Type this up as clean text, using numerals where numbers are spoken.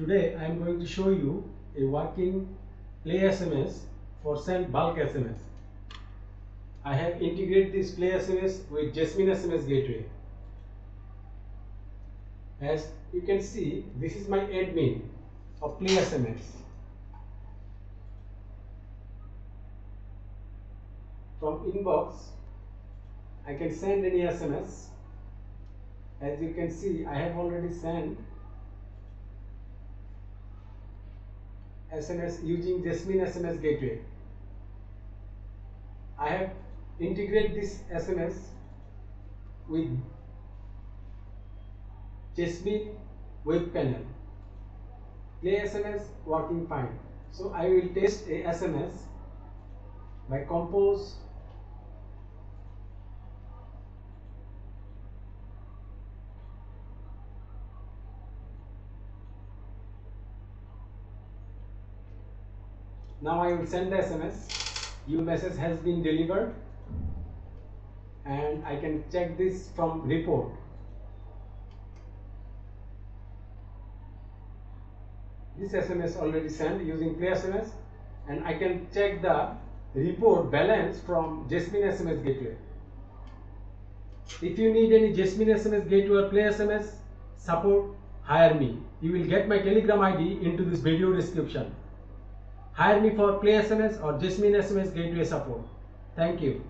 Today I am going to show you a working playSMS for send bulk SMS. I have integrated this playSMS with Jasmine SMS gateway. As you can see, this is my admin of playSMS. From inbox, I can send any SMS. As you can see, I have already sent SMS using Jasmine SMS gateway. I have integrated this SMS with Jasmine web panel. playSMS working fine. So I will test a SMS by compose Now I will send the SMS. Your message has been delivered, and I can check this from report. This SMS already sent using playSMS, and I can check the report balance from Jasmine SMS gateway. If you need any Jasmine SMS gateway or playSMS support, hire me. You will get my Telegram ID into this video description. Hire me for playSMS or Jasmine SMS gateway support. Thank you.